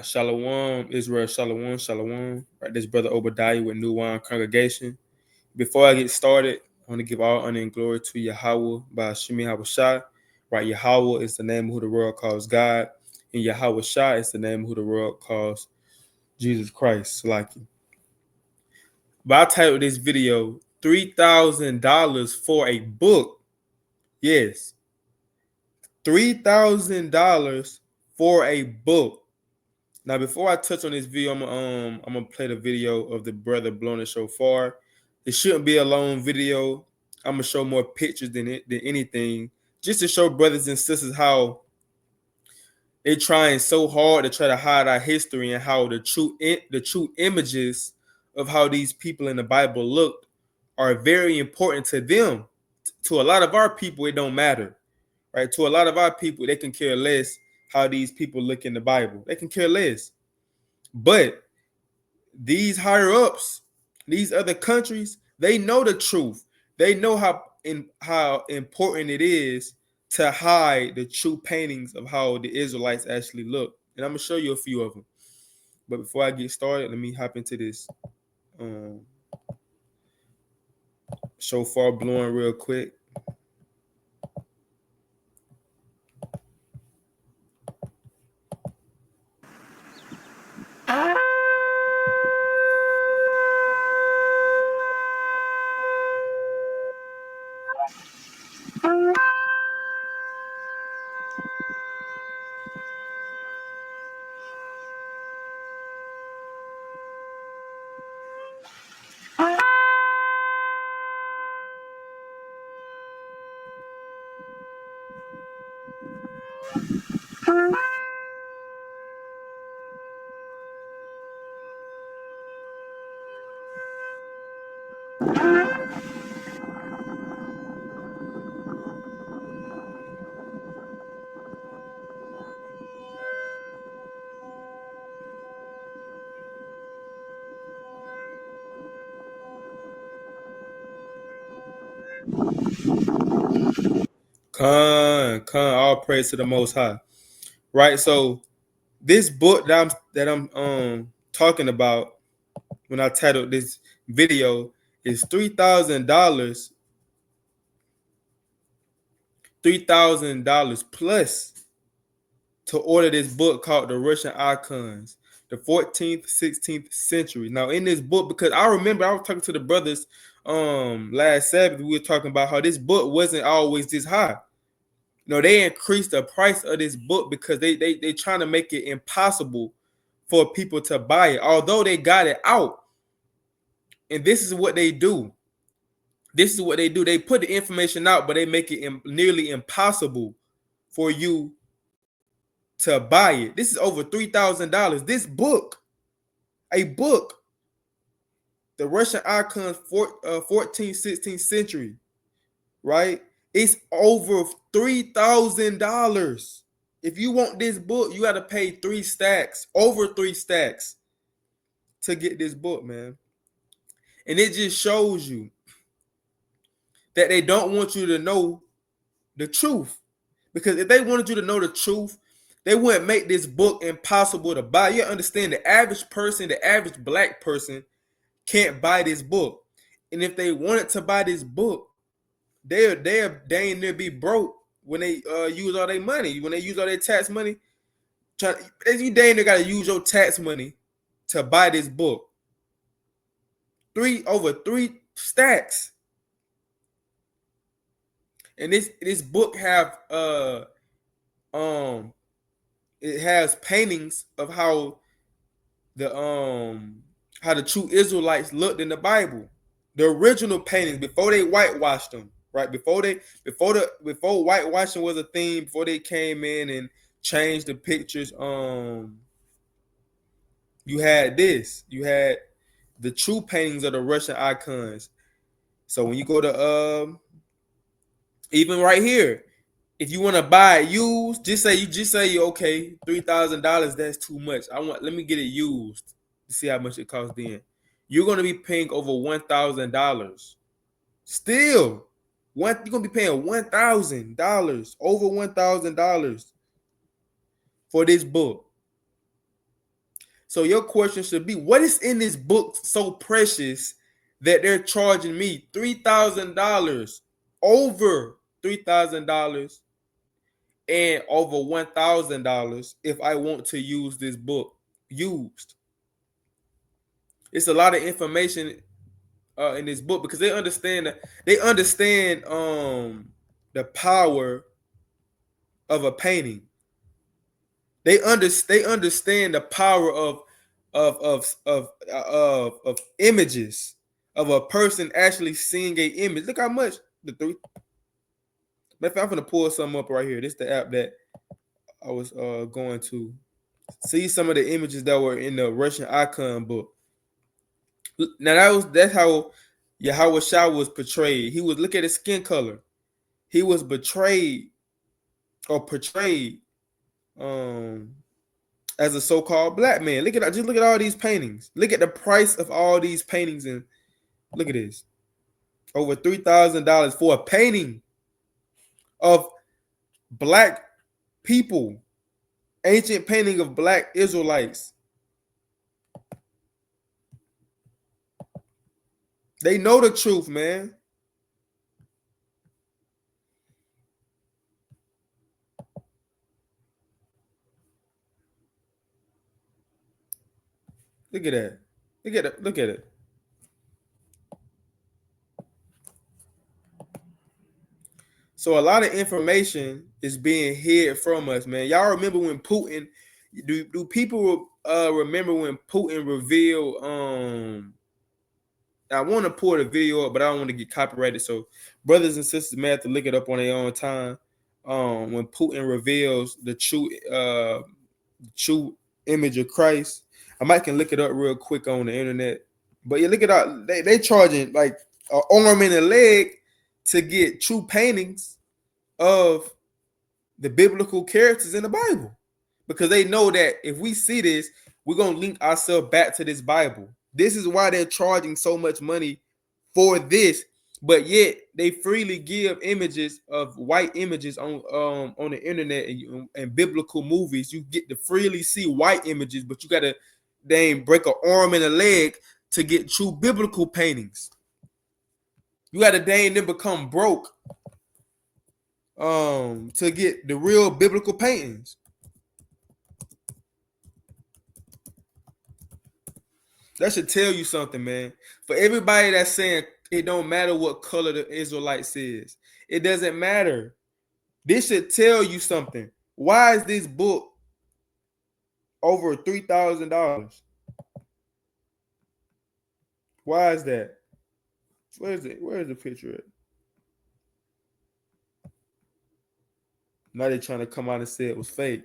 Shalom, Israel, Shalom, Shalom. Right, this brother Obadiah with New Wine Congregation. Before I get started, I want to give all honor and glory to Yahweh by Shemi Hawashai. Right, Yahweh is the name of who the world calls God, and Yahweh Shai is the name of who the world calls Jesus Christ. Salaki. But I titled this video $3,000 for a book. Yes, $3,000 for a book. Now, before I touch on this video, I'm gonna play the video of the brother blowing the shofar. It shouldn't be a long video. I'm gonna show more pictures than anything, just to show brothers and sisters how they're trying so hard to try to hide our history and how the true images of how these people in the Bible looked are very important to them. To a lot of our people, it don't matter, right? To a lot of our people, they can care less how these people look in the Bible. They can care less. But these higher ups, these other countries, they know the truth. They know how important it is to hide the true paintings of how the Israelites actually look. And I'm gonna show you a few of them. But before I get started, let me hop into this shofar blowing real quick. All praise to the Most High. Right, so this book that I'm talking about when I titled this video is $3,000 plus to order this book called The Russian Icons, the 14th, 16th century. Now, in this book, because I remember I was talking to the brothers last Sabbath, we were talking about how this book wasn't always this high. No, they increased the price of this book because they trying to make it impossible for people to buy it, although they got it out. And this is what they do. They put the information out, but they make it nearly impossible for you to buy it. This is over $3,000. This book, a book, the Russian Icons, 14th, 16th century, right? It's over $3,000. If you want this book, you got to pay 3 stacks, over 3 stacks to get this book, man. And it just shows you that they don't want you to know the truth. Because if they wanted you to know the truth, they wouldn't make this book impossible to buy. You understand, the average person, the average black person can't buy this book. And if they wanted to buy this book, they ain't near be broke when they use all their money, when they use all their tax money. You dang near gotta use your tax money to buy this book. Over 3 stacks. And this book have it has paintings of how the true Israelites looked in the Bible. The original paintings before they whitewashed them, right? Before whitewashing was a thing, before they came in and changed the pictures, you had this. You had the true paintings of the Russian icons. So when you go to even right here, if you want to buy it used, just say okay, $3,000, that's too much. Let me get it used to see how much it costs then. You're gonna be paying over $1,000. Still, you're gonna be paying $1,000, over $1,000 for this book. So your question should be, what is in this book so precious that they're charging me $3,000, over $3,000, and over $1,000 if I want to use this book used? It's a lot of information in this book because they understand the power of a painting. They understand the power of images, of a person actually seeing a image. Look how much the three. I'm gonna pull some up right here. This is the app that I was going to see some of the images that were in the Russian icon book. Now that's how Yahweh Shah was portrayed. He was, look at his skin color. He was portrayed as a so-called black man. Look at all these paintings. Look at the price of all these paintings, and look at this. Over $3,000 for a painting of black people. Ancient painting of black Israelites. They know the truth, man. Look at that. Look at it. So a lot of information is being hid from us, man. Y'all remember when Putin? Do people remember when Putin revealed? I want to pull the video up, but I don't want to get copyrighted. So brothers and sisters may have to look it up on their own time. When Putin reveals the true image of Christ, I might can look it up real quick on the internet. But you look at all they charging like an arm and a leg to get true paintings of the biblical characters in the Bible, because they know that if we see this, we're gonna link ourselves back to this Bible. This is why they're charging so much money for this, but yet they freely give images of white images on the internet and biblical movies. You get to freely see white images, but you gotta break an arm and a leg to get true biblical paintings. You gotta then become broke to get the real biblical paintings. That should tell you something, man. For everybody that's saying it don't matter what color the Israelites is, it doesn't matter. This should tell you something. Why is this book over $3,000? Why is that? Where is it? Where is the picture at? Now they're trying to come out and say it was fake.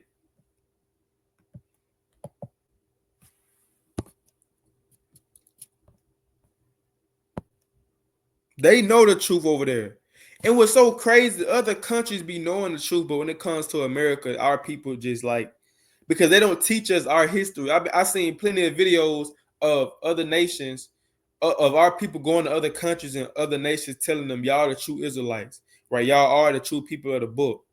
They know the truth over there. And what's so crazy, other countries be knowing the truth, but when it comes to America, our people just like, because they don't teach us our history. I've seen plenty of videos of other nations, of our people going to other countries and other nations telling them, y'all the true Israelites, right? Y'all are the true people of the book.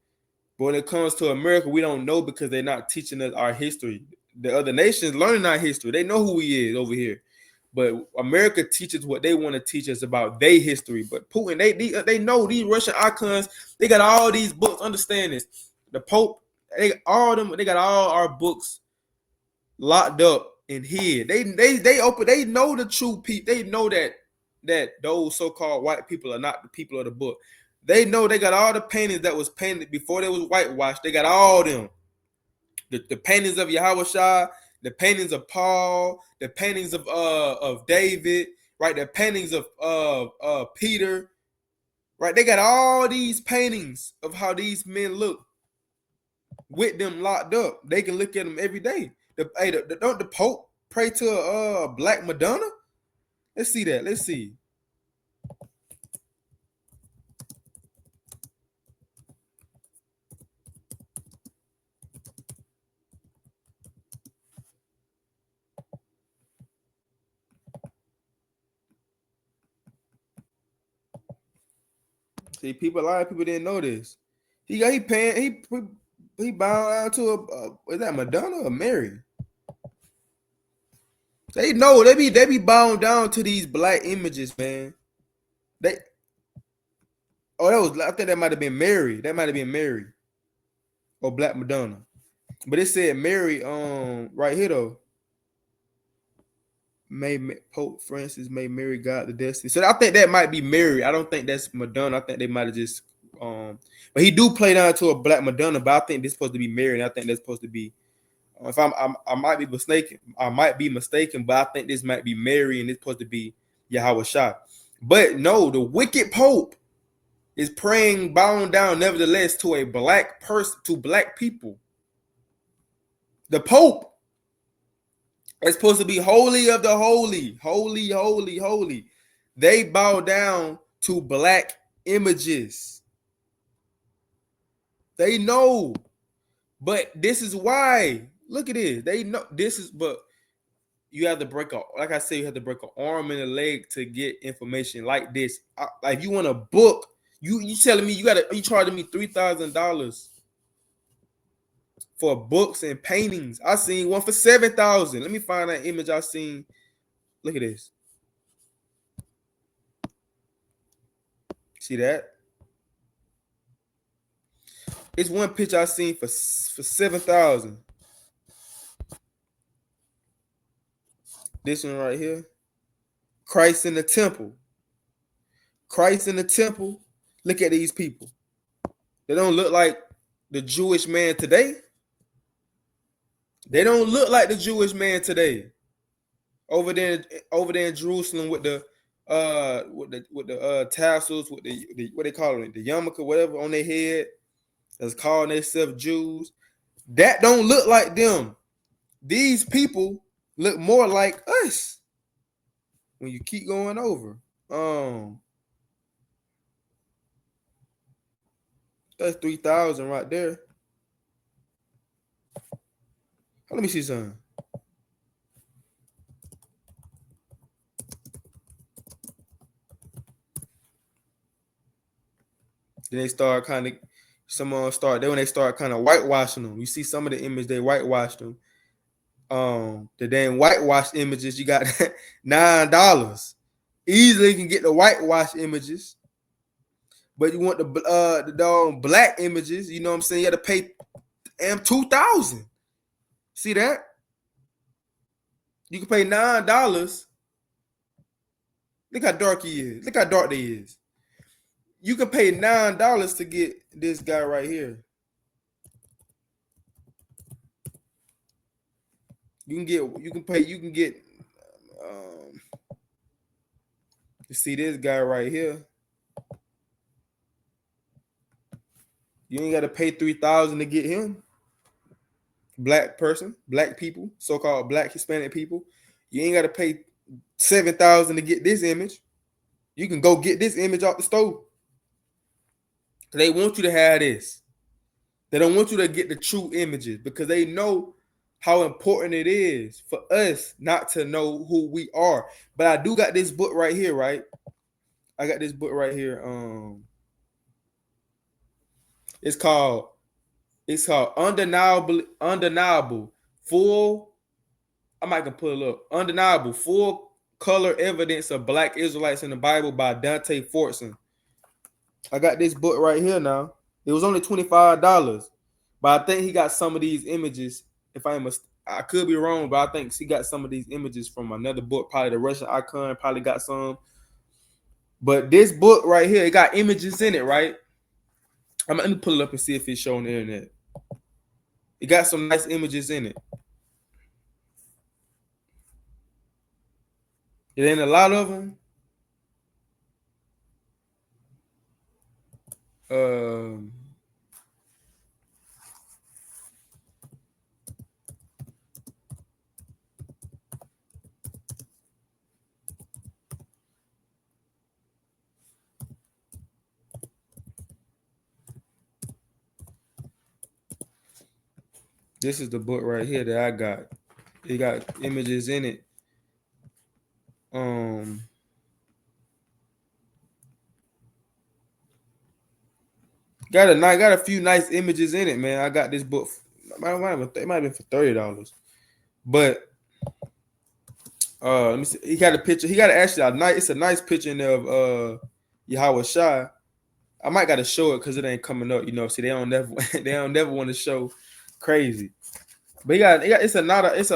But when it comes to America, we don't know because they're not teaching us our history. The other nations learning our history. They know who we is over here. But America teaches what they want to teach us about their history. But Putin, they know these Russian icons. They got all these books. Understand this? The Pope, they got all our books locked up and hid. They open. They know the true people. They know that those so-called white people are not the people of the book. They know they got all the paintings that was painted before they was whitewashed. They got all them. The paintings of Yahweh Shah, the paintings of Paul, the paintings of David, right? The paintings of Peter, right? They got all these paintings of how these men look with them locked up. They can look at them every day. Don't the Pope pray to a black Madonna? Let's see that. Let's see. See, a lot of people didn't know this. He bowed down to is that Madonna or Mary? They know they be bound down to these black images, man. They I think that might have been Mary. That might have been Mary or Black Madonna. But it said Mary right here though. Pope Francis may marry God the destiny. So I think that might be Mary. I don't think that's Madonna. I think they might have just but he do play down to a Black Madonna, but I think this is supposed to be Mary, and I think that's supposed to be if I might be mistaken. I might be mistaken, but I think this might be Mary and it's supposed to be Yahweh Shah. But no, the wicked Pope is praying bound down nevertheless to a black person, to black people. The Pope is supposed to be holy of the holy, holy, holy, holy. They bow down to black images. They know. But this is why. Look at this. They know this is, but you have to break a, like I said, you have to break an arm and a leg to get information like this. Like you want a book, you telling me you charging me $3,000 for books and paintings. I seen one for $7,000. Let me find that image I seen. Look at this. See that? It's one picture I seen for $7,000. This one right here. Christ in the temple. Christ in the temple. Look at these people. They don't look like the Jewish man today. They don't look like the Jewish man today. Over there in Jerusalem with the tassels, with the what they call it, the yarmulke, whatever on their head, that's calling themselves Jews. That don't look like them. These people look more like us. When you keep going over, that's 3,000 right there. Let me see something. Then they start kind of, when they start kind of whitewashing them. You see some of the image they whitewashed them. The damn whitewashed images, you got $9. Easily you can get the whitewashed images, but you want the black images. You know what I'm saying? You got to pay $2,000. See that? You can pay $9. Look how dark he is. Look how dark they is. You can pay $9 to get this guy right here. You see this guy right here. You ain't got to pay $3,000 to get him. Black person, black people, so-called black Hispanic people. You ain't got to pay $7,000 to get this image. You can go get this image off the store. They want you to have this. They don't want you to get the true images because they know how important it is for us not to know who we are. But I do got this book right here, right? I got this book right here. It's called Undeniable Full. I might can pull it up. Undeniable Full Color Evidence of Black Israelites in the Bible by Dante Fortson. I got this book right here now. It was only $25, but I think he got some of these images. I could be wrong, but I think he got some of these images from another book, probably the Russian Icon, probably got some. But this book right here, it got images in it, right? Let me pull it up and see if it's showing the internet. It got some nice images in it. It ain't a lot of them. This is the book right here that I got. It got images in it. Got a few nice images in it, man. I got this book. It might have been for $30, but Let me see. He got a picture. He got actually a nice. It's a nice picture in there of Yahweh Shai. I might gotta show it because it ain't coming up. You know, see, they don't never they don't never want to show crazy. But it's a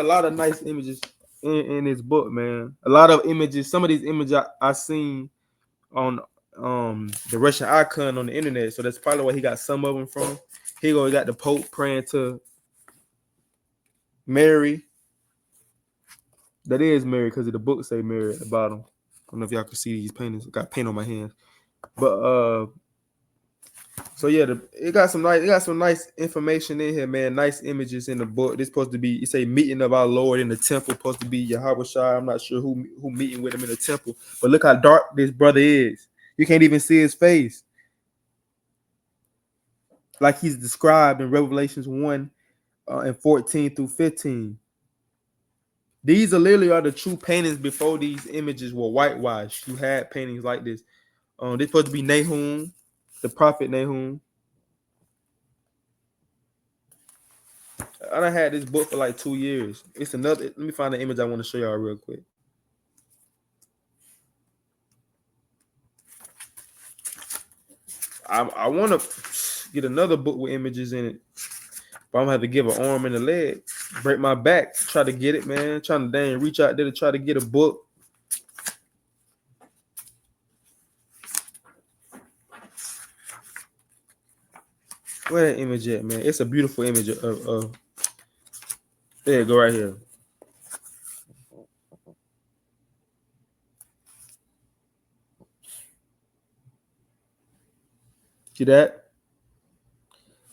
lot of nice images in his book, man. A lot of images. Some of these images I seen on the Russian icon on the internet. So that's probably where he got some of them from. He got the Pope praying to Mary. That is Mary because the book say Mary at the bottom. I don't know if y'all can see these paintings. I got paint on my hands. But so yeah, it got some nice information in here, man. Nice images in the book. This supposed to be, it say meeting of our Lord in the temple, supposed to be Yahweh Shai. I'm not sure who meeting with him in the temple, but look how dark this brother is. You can't even see his face. Like he's described in Revelations 1 and 14 through 15. These are the true paintings before these images were whitewashed. You had paintings like this. This supposed to be Nahum, the prophet Nahum. I done had this book for like 2 years. It's another. Let me find the image I want to show y'all real quick. I want to get another book with images in it, but I'm gonna have to give an arm and a leg, break my back, try to get it, man. Trying to dang reach out there to try to get a book. Where that image at, man? It's a beautiful image of there you go right here. See that?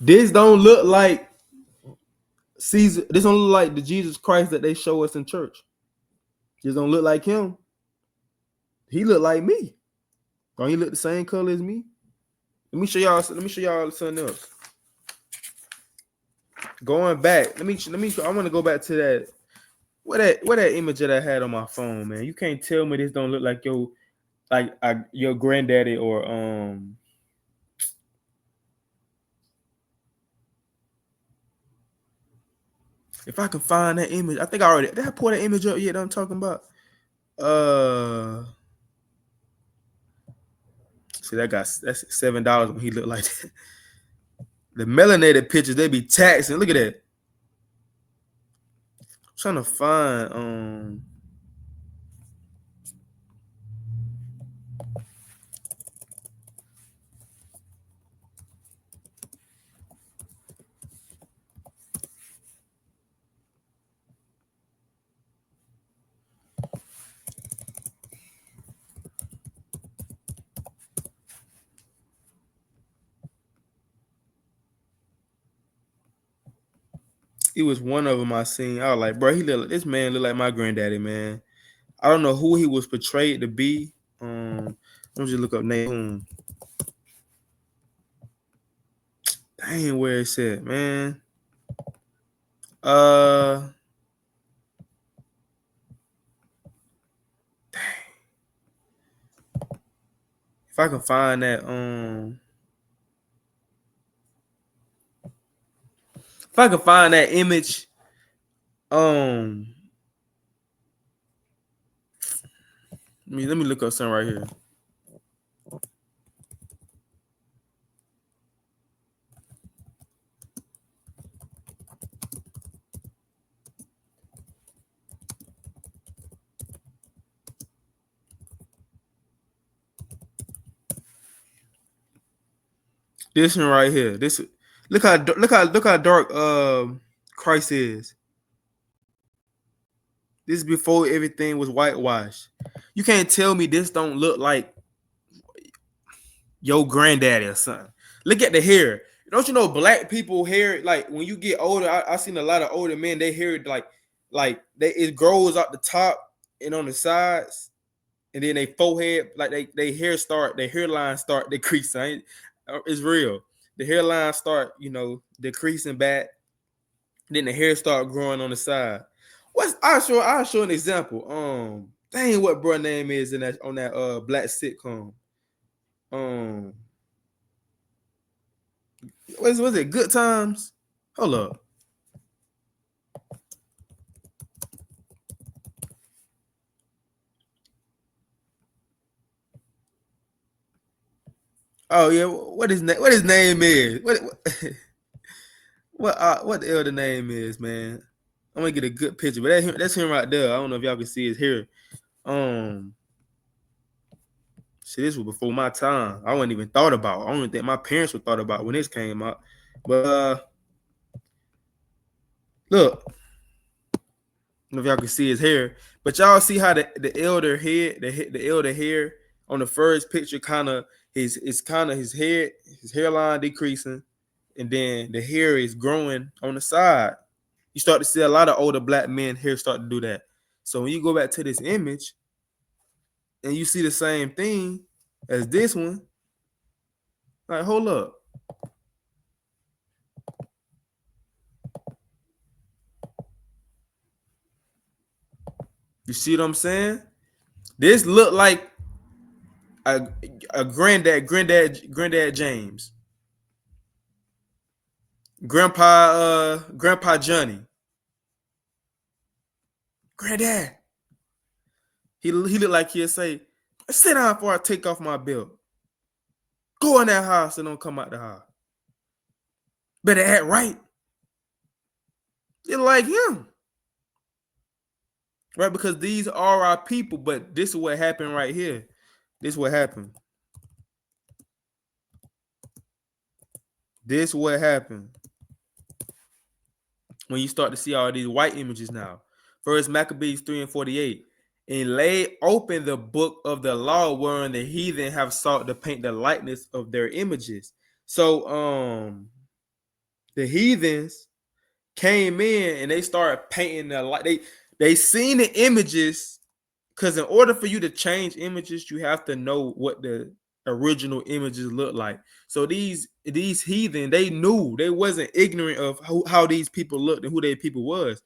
This don't look like Caesar. This don't look like the Jesus Christ that they show us in church. This don't look like him. He look like me. Don't he look the same color as me? Let me show y'all something else. Going back, let me. I want to go back to that. What that image that I had on my phone, man. You can't tell me this don't look like your granddaddy or If I can find that image, I think did I pull that image up yet that I'm talking about? See that's $7 when he looked like that. The melanated pictures, they be taxing. Look at that. I'm trying to find it was one of them I seen. I was like, bro, this man look like my granddaddy, man. I don't know who he was portrayed to be. Let me just look up Nahum. Dang, where it's at, man. Dang. If I can find that, if I can find that image, let me look up something right here. This one right here. This look how dark Christ is. This is before everything was whitewashed. You can't tell me this don't look like your granddaddy or something. Look at the hair. Don't you know black people hair, like when you get older, I seen a lot of older men, they hair it grows out the top and on the sides, and then they forehead, like their hairline start decreasing. It's real. The hairline start, decreasing back. Then the hair start growing on the side. I'll show an example. Dang, what bro name is on that black sitcom. Was it Good Times? Hold up. Oh yeah, what his name? What his name is? What the elder name is, man? I'm gonna get a good picture, but that's him right there. I don't know if y'all can see his hair. Um, See, this was before my time. I wasn't even thought about. I don't even think my parents were thought about when this came out. But look, I don't know if y'all can see his hair, but y'all see how the elder head, the elder hair on the first picture, kind of his head, his hairline decreasing, and then the hair is growing on the side. You start to see a lot of older black men hair start to do that. So when you go back to this image and you see the same thing as this one, like hold up. You see what I'm saying? This look like a granddad James, grandpa Johnny, granddad. He looked like he'd say, "Sit down before I take off my belt. Go in that house and don't come out the house. Better act right." You're like him, right? Because these are our people. But this is what happened right here. This is what happened. This is what happened when you start to see all these white images now. First Maccabees 3:48. And lay open the book of the law wherein the heathen have sought to paint the likeness of their images. So the heathens came in and they started painting the like they seen the images, because in order for you to change images, you have to know what the original images look like. So these heathen, they knew, they wasn't ignorant of how these people looked and who their people was.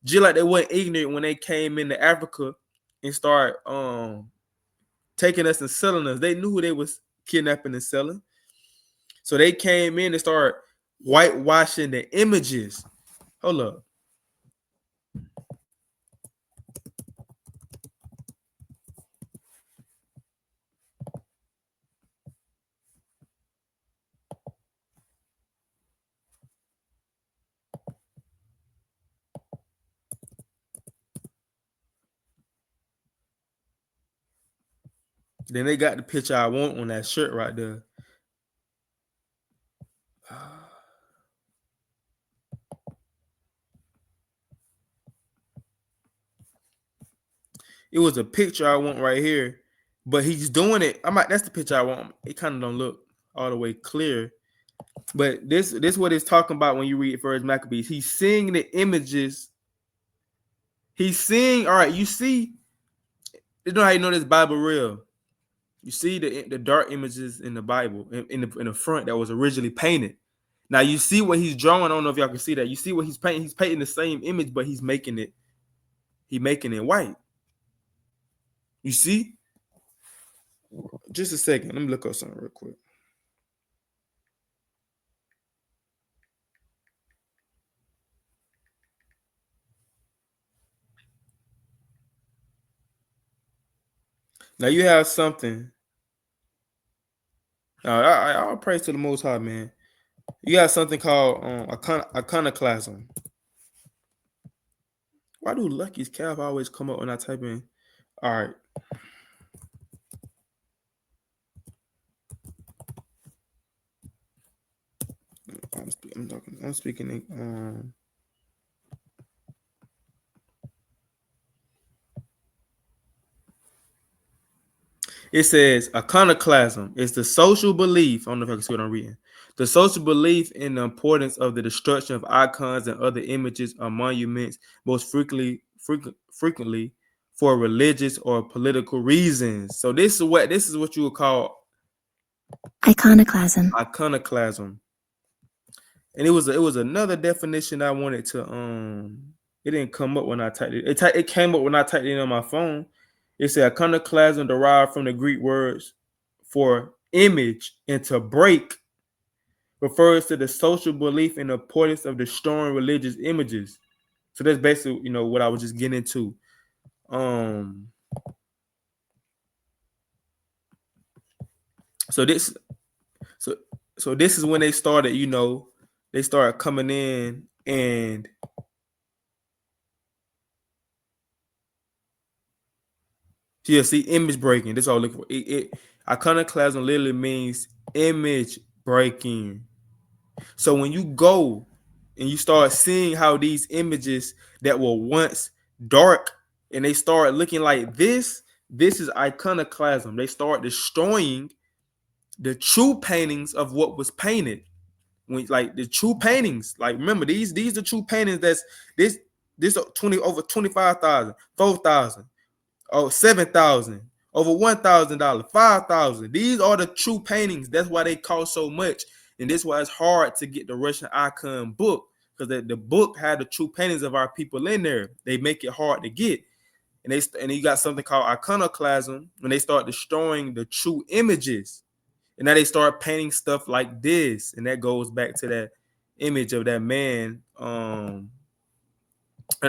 Just like they weren't ignorant when they came into Africa and start taking us and selling us. They knew who they was kidnapping and selling. So they came in and started whitewashing the images. Hold up. Then they got the picture I want on that shirt right there. It was a picture I want right here, but he's doing it. That's the picture I want. It kind of don't look all the way clear, but this what it's talking about when you read First Maccabees. He's seeing the images. He's seeing. All right, you see. You know how you know this Bible real. You see the dark images in the Bible in the front that was originally painted. Now you see what he's drawing. I don't know if y'all can see that. You see what he's painting. He's painting the same image, but he's making it white. You see? Just a second. Let me look up something real quick. Now you have something. I'll praise to the Most High, man. You got something called iconoclasm. Why do Lucky's calf always come up when I type in? All right. I'm speaking. It says iconoclasm is the social belief. I don't know if I can see what I'm reading. The social belief in the importance of the destruction of icons and other images or monuments, most frequently for religious or political reasons. So this is what you would call iconoclasm. Iconoclasm. And it was another definition I wanted to it didn't come up when I typed it. It came up when I typed it in on my phone. It said iconoclasm derived from the Greek words for image and to break, refers to the social belief and importance of destroying religious images. So that's basically, what I was just getting into. So this So this is when they started, they started coming in and see image breaking. That's all I'm looking for. Iconoclasm literally means image breaking. So when you go and you start seeing how these images that were once dark and they start looking like this is iconoclasm. They start destroying the true paintings of what was painted. When like the true paintings, like remember these the true paintings. That's this 20 over 25,000, 4,000, 7,000, over $1,000, 5,000. These are the true paintings. That's why they cost so much, and that's why it's hard to get the Russian icon book, because the book had the true paintings of our people in there. They make it hard to get, and you got something called iconoclasm when they start destroying the true images. And now they start painting stuff like this. And that goes back to that image of that man that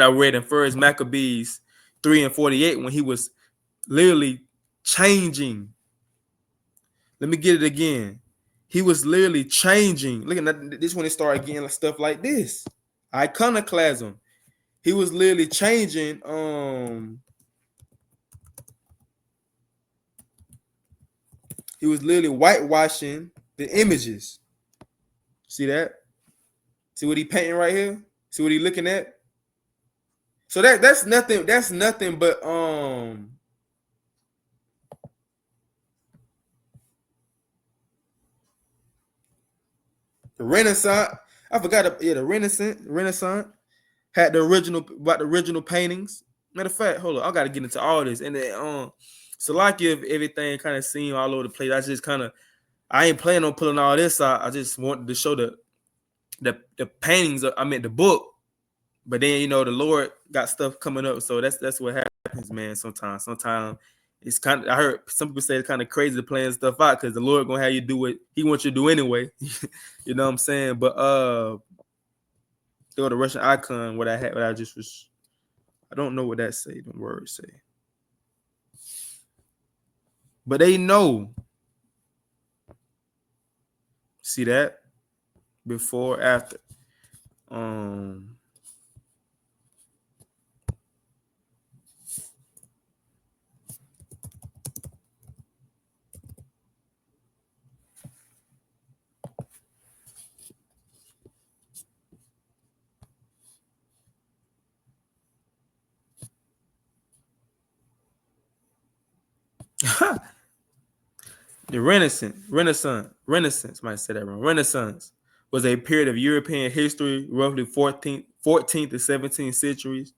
I read in 1 Maccabees 3:48 when he was literally changing. Let me get it again. He was literally changing. Look at that. This when they started getting stuff like this. Iconoclasm. He was literally changing. He was literally whitewashing the images. See that? See what he painting right here? See what he looking at? So that's nothing. That's nothing but the Renaissance. I forgot. The Renaissance had the original paintings. Matter of fact, hold on. I got to get into all this. And then Salakia, if everything kind of seemed all over the place, I ain't planning on pulling all this out. I just wanted to show the paintings. I meant the book. But then the Lord got stuff coming up, so that's what happens, man. Sometimes it's kind of, I heard some people say it's kind of crazy to plan stuff out because the Lord gonna have you do what He wants you to do anyway. You know what I'm saying? But the Russian icon, what I just was, I don't know what that say. The words say, but they know. See that before, after, The Renaissance, might say that wrong. Renaissance was a period of European history, roughly 14th to 17th centuries,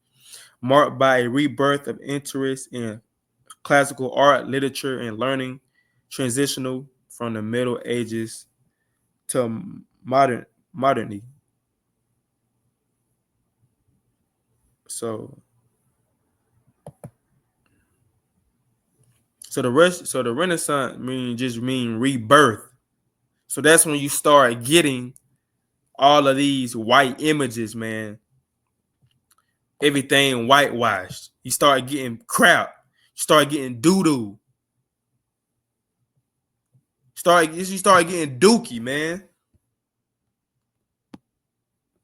marked by a rebirth of interest in classical art, literature, and learning, transitional from the Middle Ages to modernity. So the Renaissance mean rebirth. So that's when you start getting all of these white images, man. Everything whitewashed. You start getting crap. You start getting doo-doo. You start getting dookie, man.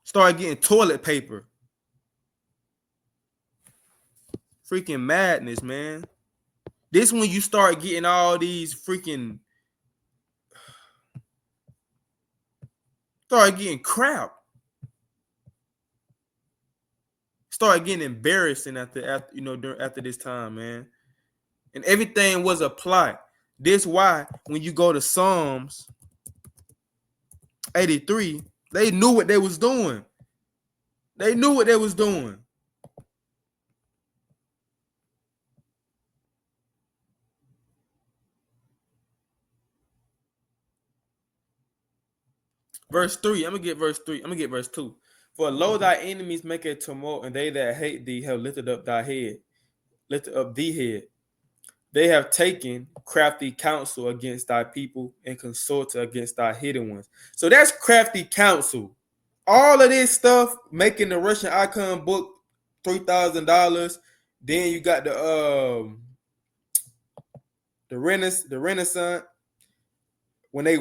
Start getting toilet paper. Freaking madness, man. This when you start getting all these freaking start getting crap. Start getting embarrassing after this time, man. And everything was a plot. This why when you go to Psalms 83, they knew what they was doing. They knew what they was doing. Verse 3. I'm gonna get verse 3. I'm gonna get verse 2. For lo, thy enemies make a tumult, and they that hate thee have lifted up thy head, lifted up thee head. They have taken crafty counsel against thy people and consulted against thy hidden ones. So that's crafty counsel. All of this stuff making the Russian icon book $3,000. Then you got the Renaissance when they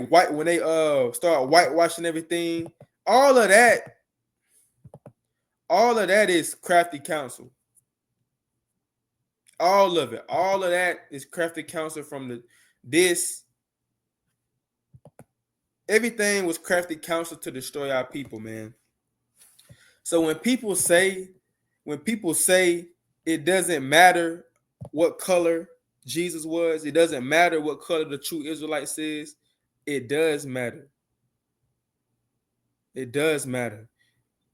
start whitewashing everything, all of that is crafty counsel. All of that is crafty counsel from this. Everything was crafty counsel to destroy our people, man. So when people say it doesn't matter what color Jesus was, it doesn't matter what color the true Israelites is, it does matter. It does matter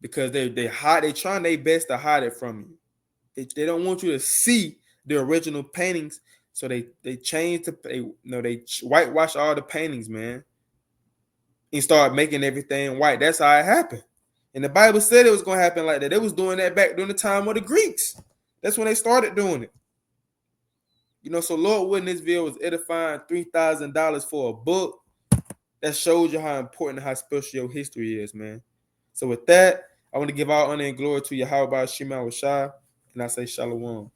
because they hide. They trying their best to hide it from you. They don't want you to see the original paintings, so they change they whitewash all the paintings, man, and start making everything white. That's how it happened. And the Bible said it was going to happen like that. They was doing that back during the time of the Greeks. That's when they started doing it. So Lord Wood in this video was edifying $3,000 for a book. That shows you how important and how special your history is, man. So with that, I want to give all honor and glory to Yahweh Shema Shah, and I say Shalom.